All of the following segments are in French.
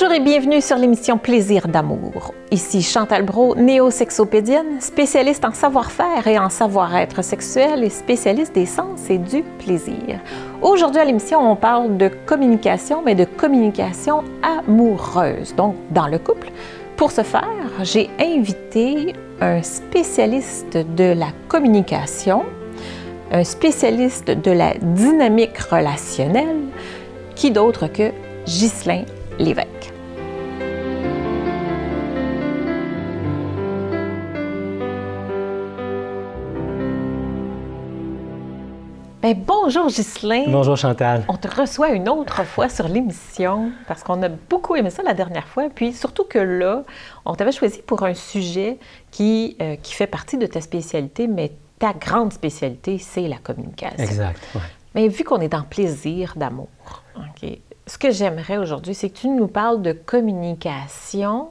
Bonjour et bienvenue sur l'émission Plaisir d'amour. Ici Chantal Brault, néo-sexopédienne, spécialiste en savoir-faire et en savoir-être sexuel et spécialiste des sens et du plaisir. Aujourd'hui à l'émission, on parle de communication, mais de communication amoureuse, donc dans le couple. Pour ce faire, j'ai invité un spécialiste de la communication, un spécialiste de la dynamique relationnelle, qui d'autre que Ghislain Lévesque. Bien, bonjour Ghislain. Bonjour Chantal. On te reçoit une autre fois sur l'émission parce qu'on a beaucoup aimé ça la dernière fois. Puis surtout que là, on t'avait choisi pour un sujet qui fait partie de ta spécialité, mais ta grande spécialité, c'est la communication. Exact. Ouais. Mais vu qu'on est dans plaisir d'amour, OK, ce que j'aimerais aujourd'hui, c'est que tu nous parles de communication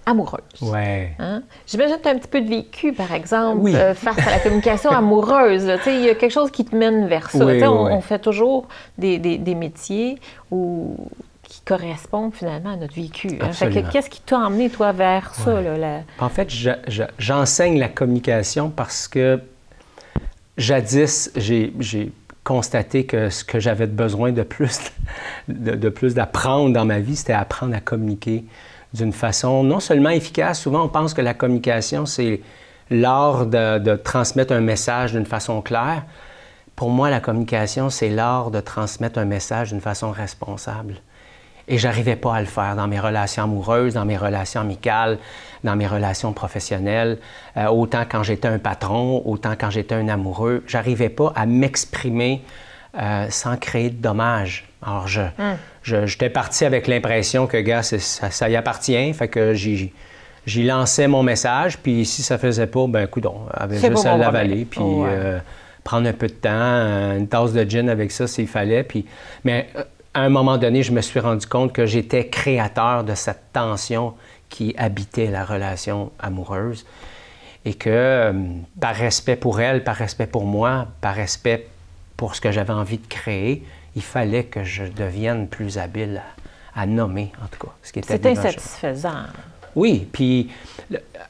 amoureuse. Oui. Hein? J'imagine que tu as un petit peu de vécu, par exemple, Oui. face à la communication amoureuse. Il y a quelque chose qui te mène vers ça. Oui, on fait toujours des métiers qui correspondent finalement à notre vécu. Hein? Fait que, qu'est-ce qui t'a emmené, toi, vers ça? Là, En fait, j'enseigne la communication parce que jadis, j'ai constaté que ce que j'avais besoin de plus d'apprendre dans ma vie, c'était apprendre à communiquer d'une façon non seulement efficace. Souvent, on pense que la communication, c'est l'art de transmettre un message d'une façon claire. Pour moi, la communication, c'est l'art de transmettre un message d'une façon responsable. Et j'arrivais pas à le faire dans mes relations amoureuses, dans mes relations amicales, dans mes relations professionnelles, autant quand j'étais un patron, autant quand j'étais un amoureux. J'arrivais pas à m'exprimer sans créer de dommages. Alors, j'étais parti avec l'impression que, gars, ça y appartient, fait que j'y lançais mon message, puis si ça faisait pas, ben coudonc, avait juste à l'avaler, puis prendre un peu de temps, une tasse de gin avec ça s'il fallait, puis... Mais à un moment donné, je me suis rendu compte que j'étais créateur de cette tension qui habitait la relation amoureuse et que par respect pour elle, par respect pour moi, par respect pour ce que j'avais envie de créer, il fallait que je devienne plus habile à nommer, en tout cas. C'est insatisfaisant. Oui, puis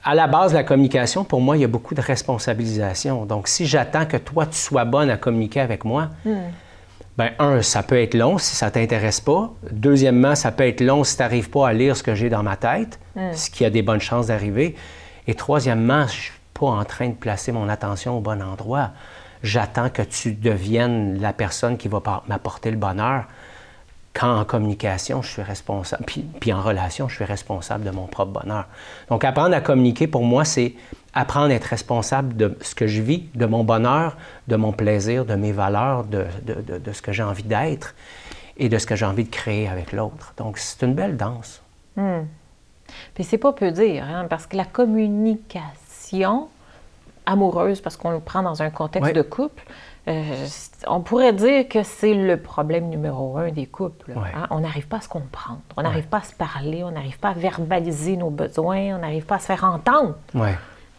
à la base de la communication, pour moi, il y a beaucoup de responsabilisation. Donc, si j'attends que toi, tu sois bonne à communiquer avec moi, bien, un, ça peut être long si ça ne t'intéresse pas. Deuxièmement, ça peut être long si tu n'arrives pas à lire ce que j'ai dans ma tête, ce qui a des bonnes chances d'arriver. Et troisièmement, je ne suis pas en train de placer mon attention au bon endroit. J'attends que tu deviennes la personne qui va m'apporter le bonheur. Quand en communication, je suis responsable, puis en relation, je suis responsable de mon propre bonheur. Donc, apprendre à communiquer, pour moi, c'est apprendre à être responsable de ce que je vis, de mon bonheur, de mon plaisir, de mes valeurs, de ce que j'ai envie d'être et de ce que j'ai envie de créer avec l'autre. Donc, c'est une belle danse. Puis c'est pas peu dire, hein, parce que la communication amoureuse, parce qu'on le prend dans un contexte de couple, on pourrait dire que c'est le problème numéro 1 des couples. Hein? On n'arrive pas à se comprendre, on n'arrive pas à se parler, on n'arrive pas à verbaliser nos besoins, on n'arrive pas à se faire entendre.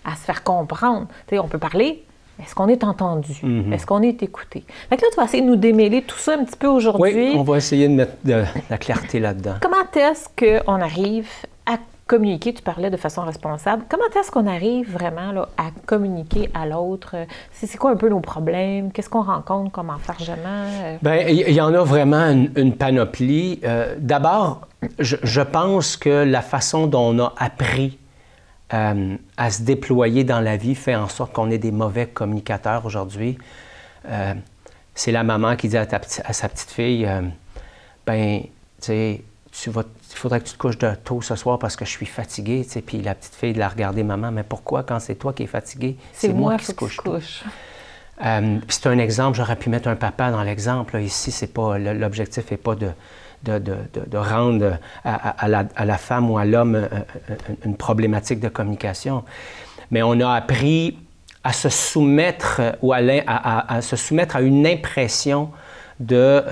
À se faire comprendre. Tu sais, on peut parler, est-ce qu'on est entendu? Est-ce qu'on est écouté? Fait que là, tu vas essayer de nous démêler tout ça un petit peu aujourd'hui. Oui, on va essayer de mettre de la clarté là-dedans. Comment est-ce qu'on arrive à communiquer? Tu parlais de façon responsable. Comment est-ce qu'on arrive vraiment là, à communiquer à l'autre? C'est quoi un peu nos problèmes? Qu'est-ce qu'on rencontre comme enfargement? Bien, il y en a vraiment une panoplie. D'abord, je pense que la façon dont on a appris à se déployer dans la vie fait en sorte qu'on est des mauvais communicateurs aujourd'hui. C'est la maman qui dit à sa petite fille, ben, tu sais, il faudrait que tu te couches de tôt ce soir parce que je suis fatiguée, tu sais. Puis la petite fille de la regarder, maman, mais pourquoi quand c'est toi qui es fatiguée? C'est moi qui se couche tôt. C'est un exemple, j'aurais pu mettre un papa dans l'exemple. Ici, c'est pas l'objectif n'est pas de rendre à la femme ou à l'homme une problématique de communication. Mais on a appris à se soumettre ou à se soumettre à une impression de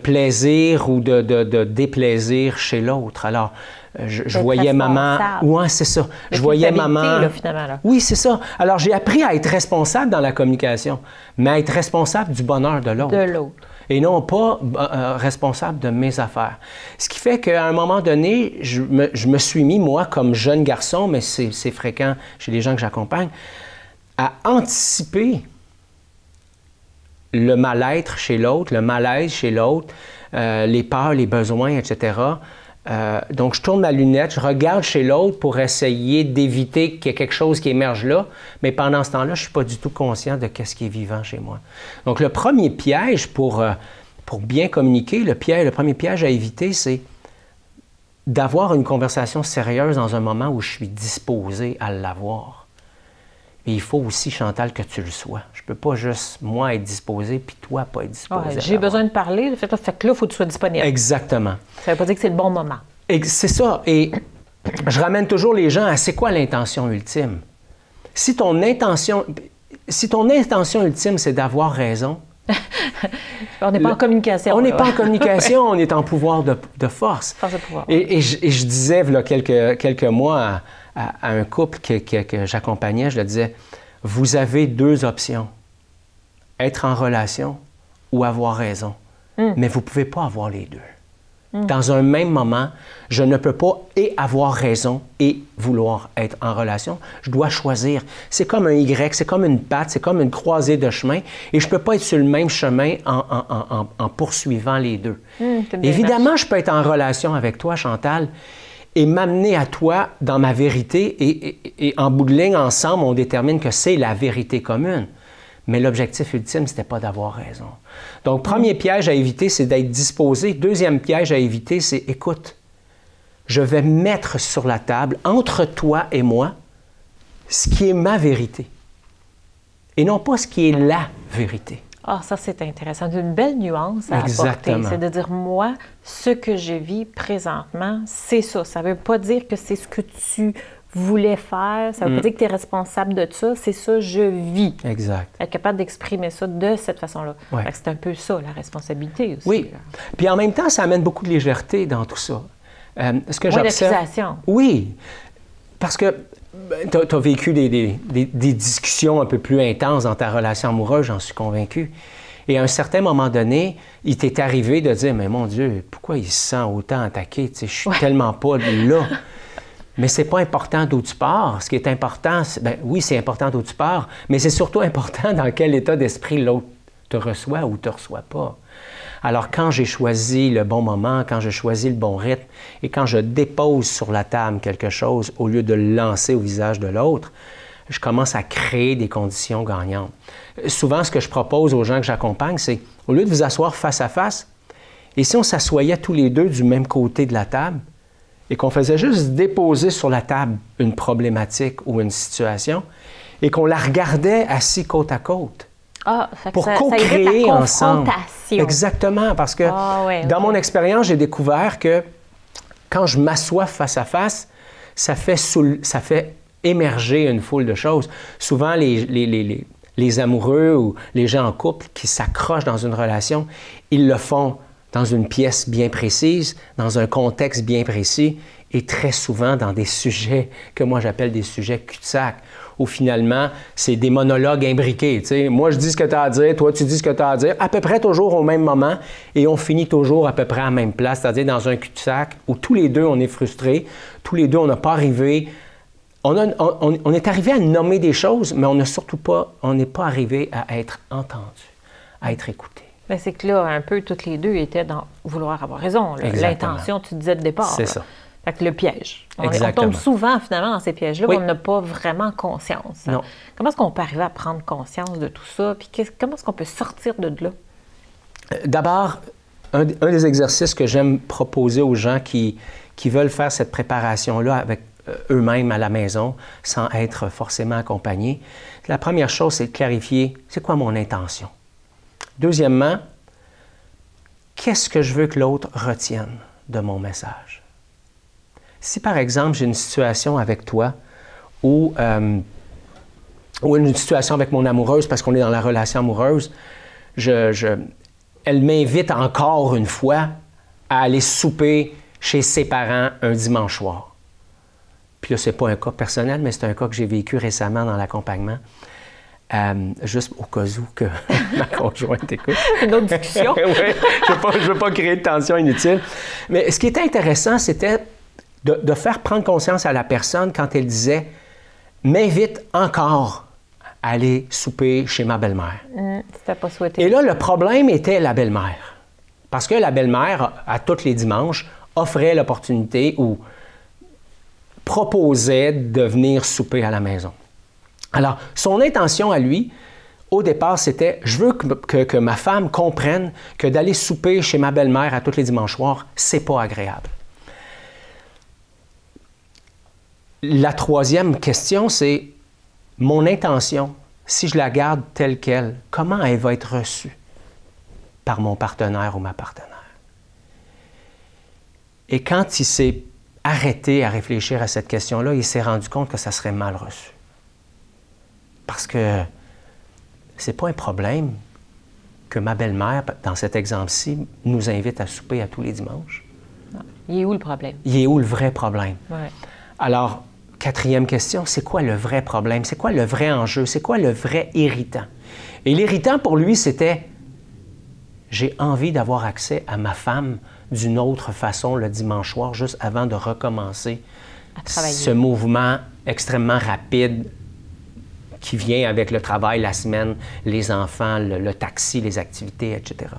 plaisir ou de déplaisir chez l'autre. Alors, je voyais maman... Oui, c'est ça. Je voyais maman... Là, finalement, là. Oui, c'est ça. Alors, j'ai appris à être responsable dans la communication, mais à être responsable du bonheur de l'autre. et non pas responsable de mes affaires. Ce qui fait qu'à un moment donné, je me suis mis, moi, comme jeune garçon, mais c'est fréquent chez les gens que j'accompagne, à anticiper le mal-être chez l'autre, le malaise chez l'autre, les peurs, les besoins, etc. Donc, je tourne ma lunette, je regarde chez l'autre pour essayer d'éviter qu'il y ait quelque chose qui émerge là, mais pendant ce temps-là, je ne suis pas du tout conscient de ce qui est vivant chez moi. Donc, le premier piège pour bien communiquer, le premier piège à éviter, c'est d'avoir une conversation sérieuse dans un moment où je suis disposé à l'avoir. Et il faut aussi, Chantal, que tu le sois. Je ne peux pas juste, moi, être disposé, puis toi, pas être disposé. J'ai besoin de parler, fait que là, il faut que tu sois disponible. Exactement. Ça ne veut pas dire que c'est le bon moment. C'est ça. Et je ramène toujours les gens à c'est quoi l'intention ultime? Si ton intention ultime, c'est d'avoir raison... on n'est pas en communication. On n'est pas en communication, on est en pouvoir de force. Force de pouvoir. Et je disais, il y a quelques mois, à un couple que j'accompagnais, je leur disais, vous avez deux options, être en relation ou avoir raison, mais vous ne pouvez pas avoir les deux. Dans un même moment, je ne peux pas et avoir raison et vouloir être en relation. Je dois choisir. C'est comme un Y, c'est comme une patte, c'est comme une croisée de chemin et je ne peux pas être sur le même chemin en poursuivant les deux. Évidemment, je peux être en relation avec toi, Chantal, et m'amener à toi dans ma vérité et en bout de ligne, ensemble, on détermine que c'est la vérité commune. Mais l'objectif ultime, ce n'était pas d'avoir raison. Donc, premier piège à éviter, c'est d'être disposé. Deuxième piège à éviter, c'est, écoute, je vais mettre sur la table, entre toi et moi, ce qui est ma vérité. Et non pas ce qui est la vérité. Ah, ça, c'est intéressant. C'est une belle nuance à Exactement. apporter. C'est de dire, moi, ce que je vis présentement, c'est ça. Ça ne veut pas dire que c'est ce que tu voulais faire. Ça ne veut pas dire que tu es responsable de ça. C'est ça, je vis. Exact. Être capable d'exprimer ça de cette façon-là. Ouais. C'est un peu ça, la responsabilité aussi. Oui. Puis en même temps, ça amène beaucoup de légèreté dans tout ça. Ce que j'observe... d'accusation. Oui. Parce que tu as vécu des discussions un peu plus intenses dans ta relation amoureuse, j'en suis convaincu. Et à un certain moment donné, il t'est arrivé de dire, mais mon Dieu, pourquoi il se sent autant attaqué? Tu sais, je suis tellement pas là. Mais c'est pas important d'où tu pars. Ce qui est important, oui, c'est important d'où tu pars, mais c'est surtout important dans quel état d'esprit l'autre te reçoit ou te reçoit pas. Alors, quand j'ai choisi le bon moment, quand j'ai choisi le bon rythme et quand je dépose sur la table quelque chose au lieu de le lancer au visage de l'autre, je commence à créer des conditions gagnantes. Souvent, ce que je propose aux gens que j'accompagne, c'est au lieu de vous asseoir face à face, et si on s'assoyait tous les deux du même côté de la table et qu'on faisait juste déposer sur la table une problématique ou une situation et qu'on la regardait assis côte à côte. Pour co-créer ensemble. Exactement, parce que dans mon expérience, j'ai découvert que quand je m'assois face à face, ça fait émerger une foule de choses. Souvent, les amoureux ou les gens en couple qui s'accrochent dans une relation, ils le font dans une pièce bien précise, dans un contexte bien précis et très souvent dans des sujets que moi j'appelle des sujets cul-de-sac, où finalement, c'est des monologues imbriqués. T'sais. Moi, je dis ce que tu as à dire, toi, tu dis ce que tu as à dire, à peu près toujours au même moment, et on finit toujours à peu près à la même place, c'est-à-dire dans un cul-de-sac où tous les deux, on est frustrés, tous les deux, on n'a pas arrivé... On est arrivé à nommer des choses, mais on n'est pas arrivé à être entendu, à être écouté. Mais c'est que là, un peu, toutes les deux étaient dans vouloir avoir raison. L'intention, tu disais de départ. C'est ça. Fait que le piège. On tombe souvent, finalement, dans ces pièges-là où on n'a pas vraiment conscience. Non. Comment est-ce qu'on peut arriver à prendre conscience de tout ça? Puis comment est-ce qu'on peut sortir de là? D'abord, un des exercices que j'aime proposer aux gens qui veulent faire cette préparation-là avec eux-mêmes à la maison, sans être forcément accompagnés, la première chose, c'est de clarifier, c'est quoi mon intention? Deuxièmement, qu'est-ce que je veux que l'autre retienne de mon message? Si, par exemple, j'ai une situation avec toi ou une situation avec mon amoureuse, parce qu'on est dans la relation amoureuse, elle m'invite encore une fois à aller souper chez ses parents un dimanche soir. Puis là, ce n'est pas un cas personnel, mais c'est un cas que j'ai vécu récemment dans l'accompagnement. juste au cas où que ma conjointe écoute. Une autre discussion. Oui, je ne veux pas créer de tension inutile. Mais ce qui était intéressant, c'était de faire prendre conscience à la personne quand elle disait « m'invite encore à aller souper chez ma belle-mère. C'était pas souhaité. Et là, le problème était la belle-mère. Parce que la belle-mère, à tous les dimanches, offrait l'opportunité ou proposait de venir souper à la maison. Alors, son intention à lui, au départ, c'était « je veux que ma femme comprenne que d'aller souper chez ma belle-mère à tous les dimanches soirs, c'est pas agréable. » La troisième question, c'est mon intention, si je la garde telle qu'elle, comment elle va être reçue par mon partenaire ou ma partenaire? Et quand il s'est arrêté à réfléchir à cette question-là, il s'est rendu compte que ça serait mal reçu. Parce que c'est pas un problème que ma belle-mère, dans cet exemple-ci, nous invite à souper à tous les dimanches. Non. Il est où le problème? Il est où le vrai problème? Ouais. Alors, quatrième question, c'est quoi le vrai problème? C'est quoi le vrai enjeu? C'est quoi le vrai irritant? Et l'irritant pour lui, c'était j'ai envie d'avoir accès à ma femme d'une autre façon le dimanche soir, juste avant de recommencer ce mouvement extrêmement rapide qui vient avec le travail, la semaine, les enfants, le taxi, les activités, etc.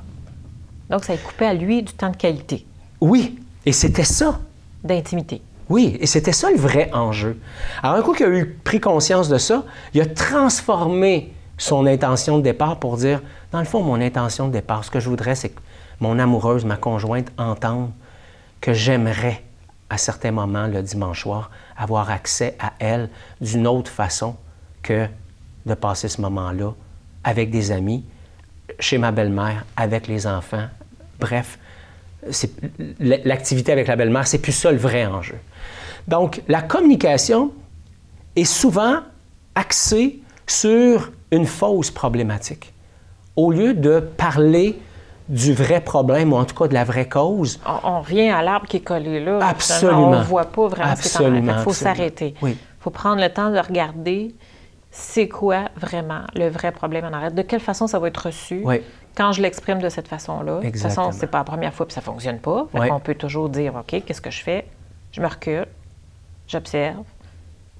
Donc, ça a coupé à lui du temps de qualité. Oui, et c'était ça. D'intimité. Oui, et c'était ça le vrai enjeu. Alors, un coup qu'il a pris conscience de ça, il a transformé son intention de départ pour dire, dans le fond, mon intention de départ, ce que je voudrais, c'est que mon amoureuse, ma conjointe, entende que j'aimerais, à certains moments, le dimanche soir, avoir accès à elle d'une autre façon que de passer ce moment-là avec des amis, chez ma belle-mère, avec les enfants. Bref, l'activité avec la belle-mère, c'est plus ça le vrai enjeu. Donc, la communication est souvent axée sur une fausse problématique. Au lieu de parler du vrai problème, ou en tout cas de la vraie cause. On revient à l'arbre qui est collé là. Absolument. On ne voit pas vraiment ce qui est en train. Il faut s'arrêter. Oui. Il faut prendre le temps de regarder c'est quoi vraiment le vrai problème en arrière. De quelle façon ça va être reçu quand je l'exprime de cette façon-là. De toute façon, ce n'est pas la première fois que ça ne fonctionne pas. On peut toujours dire, OK, qu'est-ce que je fais? Je me recule, j'observe.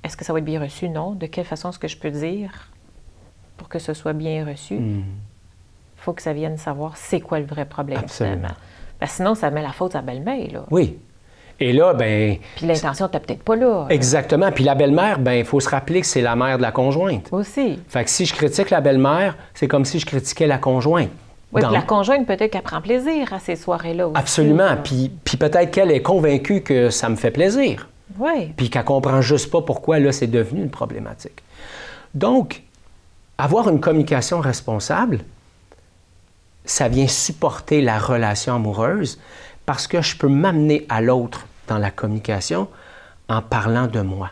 Est-ce que ça va être bien reçu? Non. De quelle façon est-ce que je peux dire pour que ce soit bien reçu? Il faut que ça vienne savoir c'est quoi le vrai problème. Absolument. Finalement. Sinon, ça met la faute à la belle-mère. Là. Oui. Et là, bien... Puis l'intention n'était peut-être pas là. Exactement. Puis la belle-mère, bien, il faut se rappeler que c'est la mère de la conjointe. Aussi. Fait que si je critique la belle-mère, c'est comme si je critiquais la conjointe. Oui, puis la conjointe, peut-être qu'elle prend plaisir à ces soirées-là aussi. Absolument. Puis peut-être qu'elle est convaincue que ça me fait plaisir. Oui. Puis qu'elle ne comprend juste pas pourquoi, là, c'est devenu une problématique. Donc, avoir une communication responsable, ça vient supporter la relation amoureuse parce que je peux m'amener à l'autre dans la communication en parlant de moi.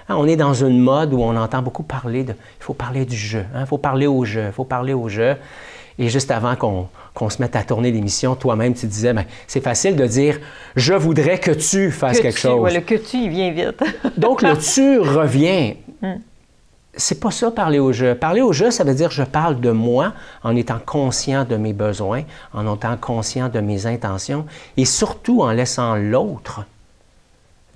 Hein, on est dans une mode où on entend beaucoup parler de... Il faut parler du jeu, il faut parler au jeu, il faut parler au jeu. Et juste avant qu'on se mette à tourner l'émission, toi-même, tu disais, bien, c'est facile de dire « je voudrais que tu fasses quelque chose ». Ouais, le « que tu », il vient vite. Donc, le « tu » revient. C'est pas ça, parler au jeu. Parler au jeu, ça veut dire je parle de moi en étant conscient de mes besoins, en étant conscient de mes intentions et surtout en laissant l'autre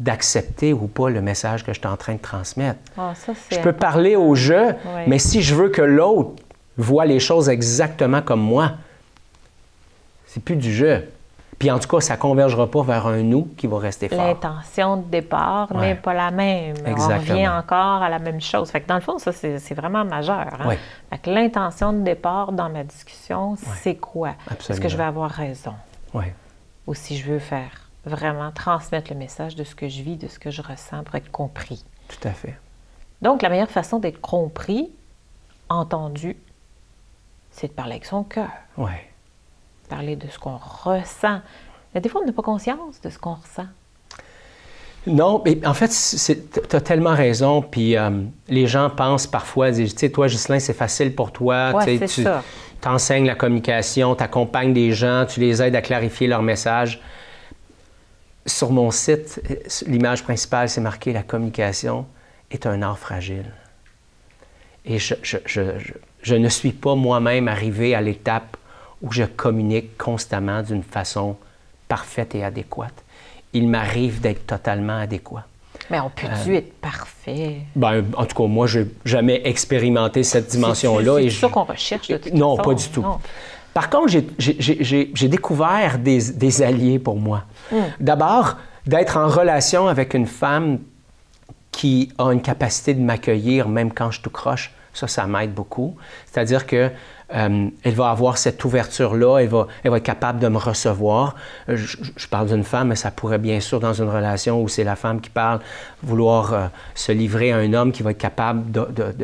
d'accepter ou pas le message que je suis en train de transmettre. Ah, ça, je peux parler au jeu, oui. Mais si je veux que l'autre voit les choses exactement comme moi, c'est plus du jeu. Puis en tout cas, ça ne convergera pas vers un « nous » qui va rester fort. L'intention de départ n'est pas la même. Exactement. On revient encore à la même chose. Fait que dans le fond, ça, c'est vraiment majeur. Hein? Oui. Fait que l'intention de départ dans ma discussion, c'est quoi? Absolument. Est-ce que je vais avoir raison? Oui. Ou si je veux faire vraiment transmettre le message de ce que je vis, de ce que je ressens pour être compris. Tout à fait. Donc, la meilleure façon d'être compris, entendu, c'est de parler avec son cœur. Oui. Parler de ce qu'on ressent. Mais des fois, on n'a pas conscience de ce qu'on ressent. Non, mais en fait, tu as tellement raison. Puis les gens pensent parfois, tu sais, toi, Ghislain, c'est facile pour toi. Oui, c'est ça. Tu enseignes la communication, tu accompagnes des gens, tu les aides à clarifier leur message. Sur mon site, l'image principale, c'est marqué « La communication est un art fragile ». Et je ne suis pas moi-même arrivé à l'étape où je communique constamment d'une façon parfaite et adéquate. Il m'arrive d'être totalement adéquat. Mais on peut-tu être parfait? Ben, en tout cas, moi, je n'ai jamais expérimenté cette dimension-là. C'est ça qu'on recherche de toute non, façon. pas du tout. Non. Par contre, j'ai découvert des alliés pour moi. D'abord, d'être en relation avec une femme qui a une capacité de m'accueillir même quand je tout croche, ça m'aide beaucoup. C'est-à-dire que elle va avoir cette ouverture-là, elle va être capable de me recevoir. Je parle d'une femme, mais ça pourrait bien sûr, dans une relation où c'est la femme qui parle, vouloir se livrer à un homme qui va être capable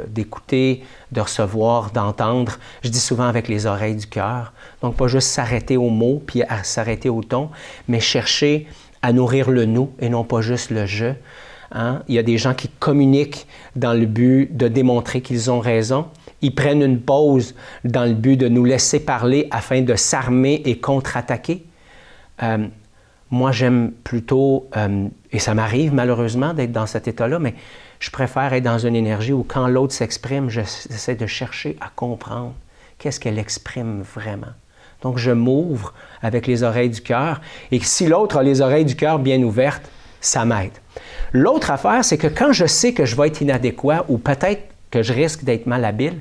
d'écouter, de recevoir, d'entendre. Je dis souvent avec les oreilles du cœur. Donc, pas juste s'arrêter aux mots, puis à s'arrêter au ton, mais chercher à nourrir le « nous » et non pas juste le « je ». Hein? Il y a des gens qui communiquent dans le but de démontrer qu'ils ont raison. Ils prennent une pause dans le but de nous laisser parler afin de s'armer et contre-attaquer. Moi, j'aime plutôt, et ça m'arrive malheureusement d'être dans cet état-là, mais je préfère être dans une énergie où quand l'autre s'exprime, j'essaie de chercher à comprendre qu'est-ce qu'elle exprime vraiment. Donc, je m'ouvre avec les oreilles du cœur et si l'autre a les oreilles du cœur bien ouvertes, ça m'aide. L'autre affaire, c'est que quand je sais que je vais être inadéquat ou peut-être que je risque d'être malhabile,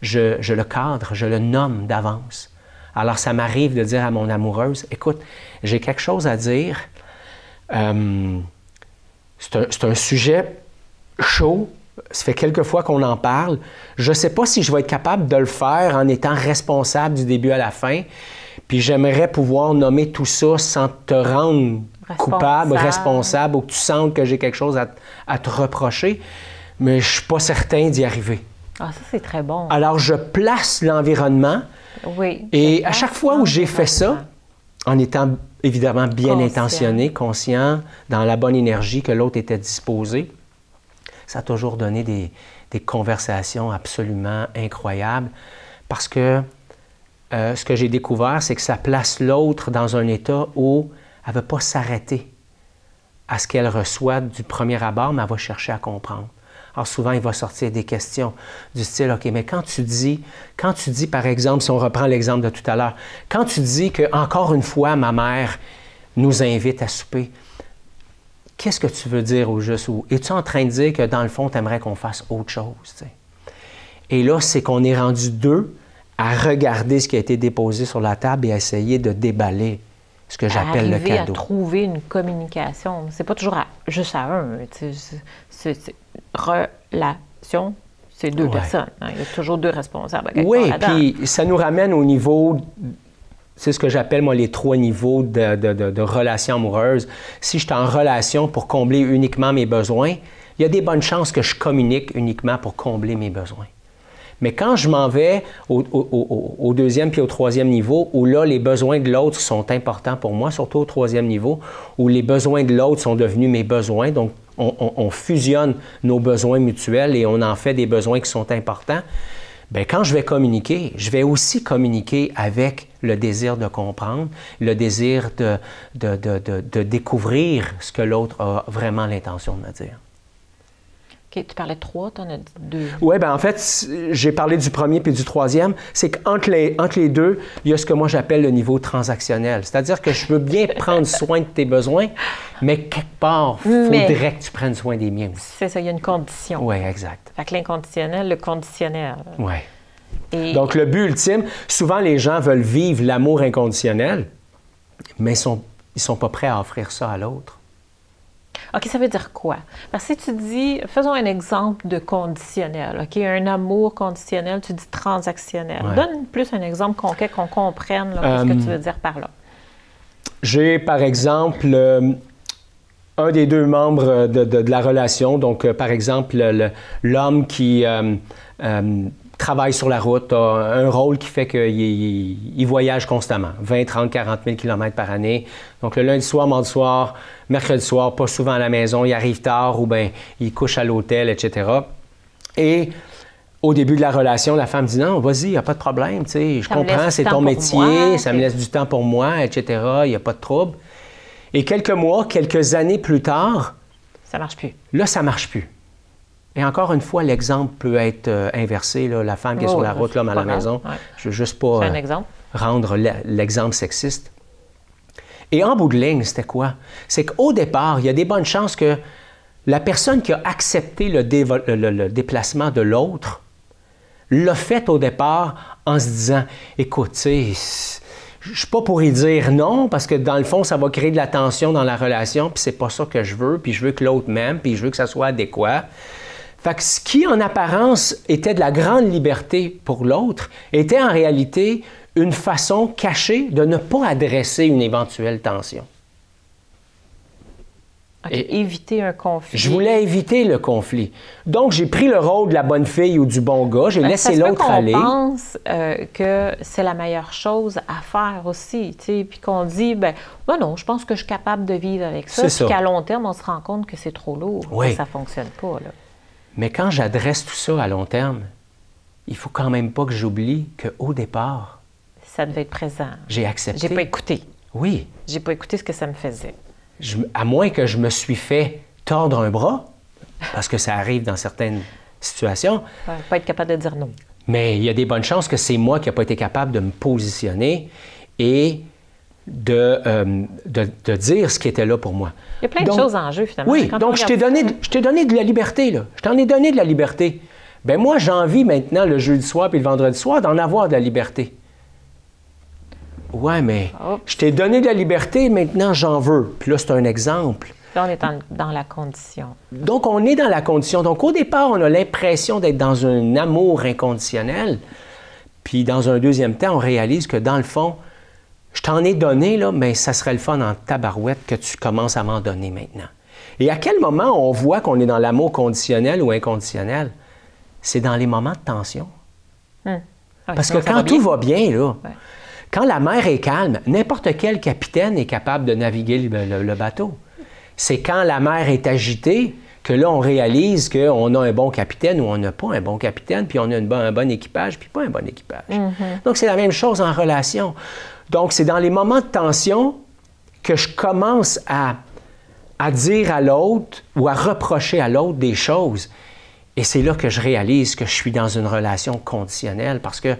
je le cadre, je le nomme d'avance. Alors, ça m'arrive de dire à mon amoureuse, « Écoute, j'ai quelque chose à dire. C'est un sujet chaud. Ça fait quelques fois qu'on en parle. Je ne sais pas si je vais être capable de le faire en étant responsable du début à la fin. Puis j'aimerais pouvoir nommer tout ça sans te rendre coupable, responsable, ou que tu sentes que j'ai quelque chose à te reprocher. Mais je ne suis pas certain d'y arriver. » Ah, ça, c'est très bon. Alors, je place l'environnement. Oui. Et à chaque fois où j'ai fait ça, en étant évidemment bien intentionné, conscient, dans la bonne énergie que l'autre était disposé, ça a toujours donné des conversations absolument incroyables parce que ce que j'ai découvert, c'est que ça place l'autre dans un état où elle ne veut pas s'arrêter à ce qu'elle reçoit du premier abord, mais elle va chercher à comprendre. Alors souvent, il va sortir des questions du style, OK, mais quand tu dis, par exemple, si on reprend l'exemple de tout à l'heure, quand tu dis que encore une fois, ma mère nous invite à souper, qu'est-ce que tu veux dire au juste? Ou es-tu en train de dire que dans le fond, tu aimerais qu'on fasse autre chose? T'sais? Et là, c'est qu'on est rendu deux à regarder ce qui a été déposé sur la table et à essayer de déballer ce que j'appelle le cadeau. Arriver à trouver une communication. C'est pas toujours juste à un. Relation, c'est deux personnes. Hein. Il y a toujours deux responsables. Oui, puis ça nous ramène au niveau, c'est ce que j'appelle moi les 3 niveaux de relations amoureuses. Si je suis en relation pour combler uniquement mes besoins, il y a des bonnes chances que je communique uniquement pour combler mes besoins. Mais quand je m'en vais au 2e puis au 3e niveau, où là, les besoins de l'autre sont importants pour moi, surtout au 3e niveau, où les besoins de l'autre sont devenus mes besoins, donc on fusionne nos besoins mutuels et on en fait des besoins qui sont importants, bien, quand je vais communiquer, je vais aussi communiquer avec le désir de comprendre, le désir de découvrir ce que l'autre a vraiment l'intention de me dire. OK, tu parlais de 3, tu en as dit 2. Oui, bien en fait, j'ai parlé du premier puis du 3e. C'est qu'entre les deux, il y a ce que moi j'appelle le niveau transactionnel. C'est-à-dire que je veux bien prendre soin de tes besoins, mais quelque part, il faudrait que tu prennes soin des miens aussi. C'est ça, il y a une condition. Oui, exact. Fait que l'inconditionnel, le conditionnel. Oui. Et... Donc, le but ultime, souvent les gens veulent vivre l'amour inconditionnel, mais ils ne sont pas prêts à offrir ça à l'autre. OK, ça veut dire quoi? Parce que si tu dis, faisons un exemple de conditionnel, OK? Un amour conditionnel, tu dis transactionnel. Ouais. Donne plus un exemple concret qu'on comprenne là, ce que tu veux dire par là. J'ai, par exemple, un des 2 membres de la relation, donc par exemple, l'homme qui travaille sur la route, a un rôle qui fait qu'il voyage constamment, 20, 30, 40 000 km par année. Donc le lundi soir, mardi soir, mercredi soir, pas souvent à la maison, il arrive tard ou bien il couche à l'hôtel, etc. Et au début de la relation, la femme dit « Non, vas-y, il n'y a pas de problème, tu sais, je comprends, c'est ton métier, ça me laisse du temps pour moi, etc., il n'y a pas de trouble. » Et quelques mois, quelques années plus tard, ça marche plus. Là, ça marche plus. Et encore une fois, l'exemple peut être inversé, là, la femme qui est sur la route, l'homme à la maison. Ouais. Je ne veux juste pas rendre l'exemple sexiste. Et en bout de ligne, c'était quoi? C'est qu'au départ, il y a des bonnes chances que la personne qui a accepté le déplacement de l'autre l'a fait au départ en se disant « Écoute, tu sais, je ne suis pas pour y dire non, parce que dans le fond, ça va créer de la tension dans la relation, puis c'est pas ça que je veux, puis je veux que l'autre m'aime, puis je veux que ça soit adéquat. » Fait que ce qui, en apparence, était de la grande liberté pour l'autre, était en réalité une façon cachée de ne pas adresser une éventuelle tension. Et éviter un conflit. Je voulais éviter le conflit. Donc, j'ai pris le rôle de la bonne fille ou du bon gars. J'ai laissé l'autre aller. On pense que c'est la meilleure chose à faire aussi, tu sais, puis qu'on dit, ben non, je pense que je suis capable de vivre avec ça. Puis qu'à long terme, on se rend compte que c'est trop lourd, que ça ne fonctionne pas, là. Mais quand j'adresse tout ça à long terme, il ne faut quand même pas que j'oublie qu'au départ, ça devait être présent. J'ai accepté. J'ai pas écouté. Oui. J'ai pas écouté ce que ça me faisait. À moins que je me suis fait tordre un bras, parce que ça arrive dans certaines situations. Ouais, pas être capable de dire non. Mais il y a des bonnes chances que c'est moi qui n'ai pas été capable de me positionner et de dire ce qui était là pour moi. Il y a plein de choses en jeu, finalement. Oui, donc je t'ai donné de la liberté, là. Je t'en ai donné de la liberté. Bien, moi, j'ai envie maintenant, le jeudi soir puis le vendredi soir, d'en avoir de la liberté. Ouais, mais je t'ai donné de la liberté, maintenant j'en veux. Puis là, c'est un exemple. Là, on est dans la condition. Donc, on est dans la condition. Donc, au départ, on a l'impression d'être dans un amour inconditionnel. Puis, dans un deuxième temps, on réalise que, dans le fond, je t'en ai donné, là, mais ça serait le fun en tabarouette que tu commences à m'en donner maintenant. Et à quel moment on voit qu'on est dans l'amour conditionnel ou inconditionnel? C'est dans les moments de tension. Parce que quand tout va bien, là, quand la mer est calme, n'importe quel capitaine est capable de naviguer le bateau. C'est quand la mer est agitée que là, on réalise qu'on a un bon capitaine ou on n'a pas un bon capitaine, puis on a un bon équipage, puis pas un bon équipage. Donc, c'est la même chose en relation. Donc, c'est dans les moments de tension que je commence à dire à l'autre ou à reprocher à l'autre des choses. Et c'est là que je réalise que je suis dans une relation conditionnelle parce que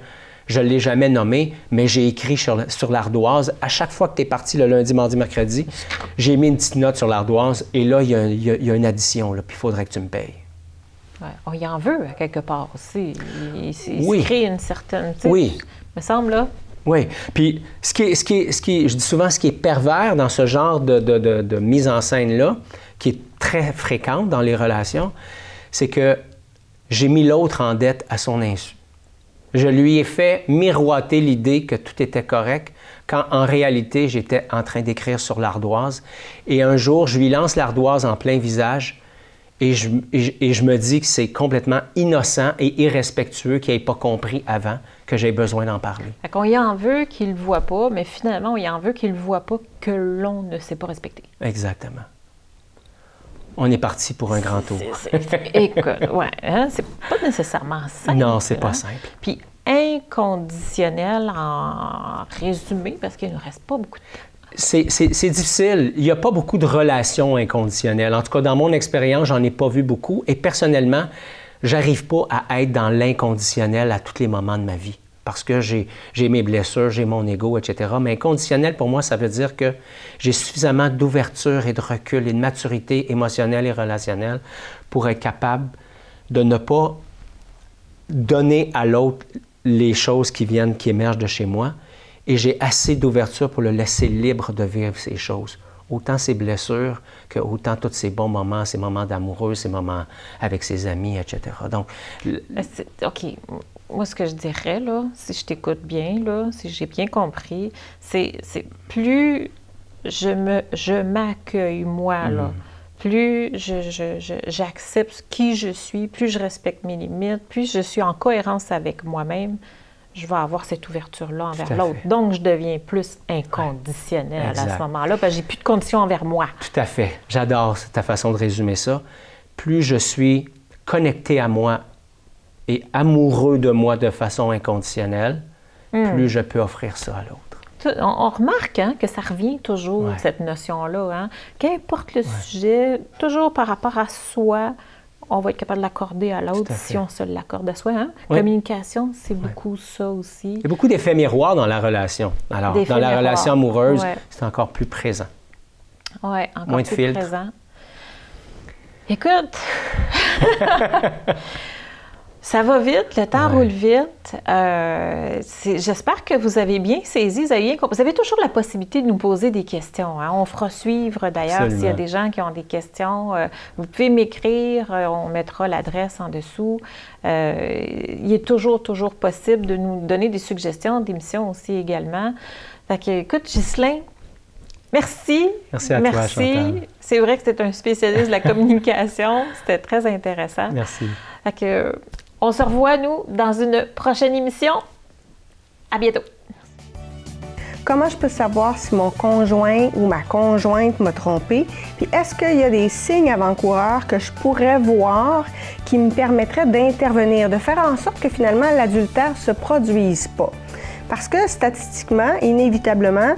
je ne l'ai jamais nommé, mais j'ai écrit sur l'ardoise. À chaque fois que tu es parti le lundi, mardi, mercredi, j'ai mis une petite note sur l'ardoise et là, il y a une addition, là, puis il faudrait que tu me payes. Ouais. On y en veut, à quelque part aussi. Il se crée une certaine... Oui. Me semble, là. Oui. Puis, je dis souvent, ce qui est pervers dans ce genre de mise en scène-là, qui est très fréquente dans les relations, c'est que j'ai mis l'autre en dette à son insu. Je lui ai fait miroiter l'idée que tout était correct, quand en réalité, j'étais en train d'écrire sur l'ardoise. Et un jour, je lui lance l'ardoise en plein visage et je me dis que c'est complètement innocent et irrespectueux qu'il n'ait pas compris avant que j'ai besoin d'en parler. Fait qu'on y en veut qu'il ne le voit pas, mais finalement, on y en veut qu'il ne voit pas que l'on ne s'est pas respecté. Exactement. On est parti pour un grand tour. Écoute, ouais, hein, c'est pas nécessairement simple. Non, c'est pas simple. Puis inconditionnel en résumé, parce qu'il ne nous reste pas beaucoup de temps. C'est difficile. Il n'y a pas beaucoup de relations inconditionnelles. En tout cas, dans mon expérience, j'en ai pas vu beaucoup. Et personnellement, j'arrive pas à être dans l'inconditionnel à tous les moments de ma vie. Parce que j'ai mes blessures, j'ai mon ego, etc. Mais inconditionnel, pour moi, ça veut dire que j'ai suffisamment d'ouverture et de recul et de maturité émotionnelle et relationnelle pour être capable de ne pas donner à l'autre les choses qui émergent de chez moi. Et j'ai assez d'ouverture pour le laisser libre de vivre ces choses. Autant ses blessures que autant tous ses bons moments, ses moments d'amoureux, ses moments avec ses amis, etc. Donc, OK. Moi, ce que je dirais, là, si je t'écoute bien, là, si j'ai bien compris, c'est plus je m'accueille, moi, là, plus j'accepte qui je suis, plus je respecte mes limites, plus je suis en cohérence avec moi-même, je vais avoir cette ouverture-là envers l'autre. Donc, je deviens plus inconditionnelle à ce moment-là, parce que j'ai plus de conditions envers moi. Tout à fait. J'adore ta façon de résumer ça. Plus je suis connecté à moi et amoureux de moi de façon inconditionnelle, plus je peux offrir ça à l'autre. On remarque que ça revient toujours, cette notion-là. Hein? Qu'importe le sujet, toujours par rapport à soi, on va être capable de l'accorder à l'autre si on se l'accorde à soi. Hein? Oui. Communication, c'est beaucoup ça aussi. Il y a beaucoup d'effets miroirs dans la relation. Alors, dans la relation amoureuse, c'est encore plus présent. Oui, encore moins de plus filtres. présent. Écoute, ça va vite, le temps roule vite. J'espère que vous avez bien saisi, vous avez toujours la possibilité de nous poser des questions. Hein? On fera suivre d'ailleurs s'il y a des gens qui ont des questions. Vous pouvez m'écrire, on mettra l'adresse en dessous. Il est toujours possible de nous donner des suggestions d'émissions aussi également. Fait que, écoute, Ghislain, merci. Merci à toi, Chantal. C'est vrai que c'était un spécialiste de la communication. C'était très intéressant. Merci. Fait que, on se revoit, nous, dans une prochaine émission. À bientôt. Comment je peux savoir si mon conjoint ou ma conjointe m'a trompé? Puis est-ce qu'il y a des signes avant-coureurs que je pourrais voir qui me permettraient d'intervenir, de faire en sorte que finalement l'adultère ne se produise pas? Parce que statistiquement, inévitablement,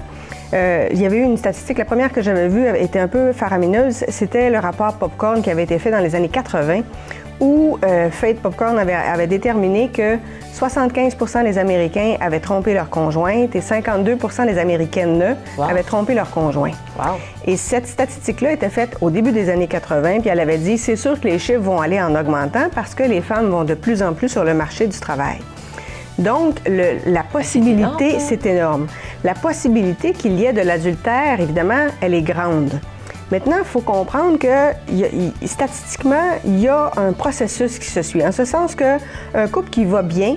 il y avait eu une statistique, la première que j'avais vue était un peu faramineuse, c'était le rapport Popcorn qui avait été fait dans les années 80, où Fate Popcorn avait déterminé que 75% des Américains avaient trompé leur conjointe et 52% des Américaines avaient trompé leur conjoint. Wow. Et cette statistique-là était faite au début des années 80, puis elle avait dit, c'est sûr que les chiffres vont aller en augmentant parce que les femmes vont de plus en plus sur le marché du travail. Donc, la possibilité, c'est énorme. La possibilité qu'il y ait de l'adultère, évidemment, elle est grande. Maintenant, il faut comprendre que statistiquement, il y a un processus qui se suit. En ce sens qu'un couple qui va bien,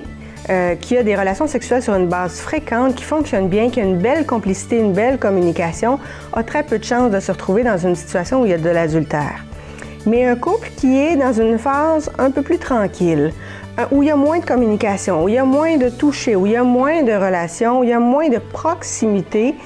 qui a des relations sexuelles sur une base fréquente, qui fonctionne bien, qui a une belle complicité, une belle communication, a très peu de chances de se retrouver dans une situation où il y a de l'adultère. Mais un couple qui est dans une phase un peu plus tranquille, où il y a moins de communication, où il y a moins de toucher, où il y a moins de relations, où il y a moins de proximité,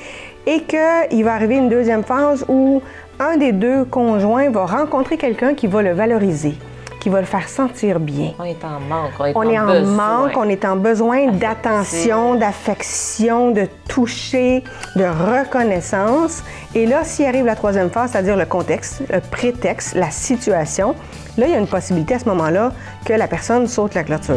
et qu'il va arriver une deuxième phase où un des deux conjoints va rencontrer quelqu'un qui va le valoriser, qui va le faire sentir bien. On est en manque, on est en besoin d'attention, d'affection, de toucher, de reconnaissance. Et là, s'il arrive la troisième phase, c'est-à-dire le contexte, le prétexte, la situation, là, il y a une possibilité à ce moment-là que la personne saute la clôture.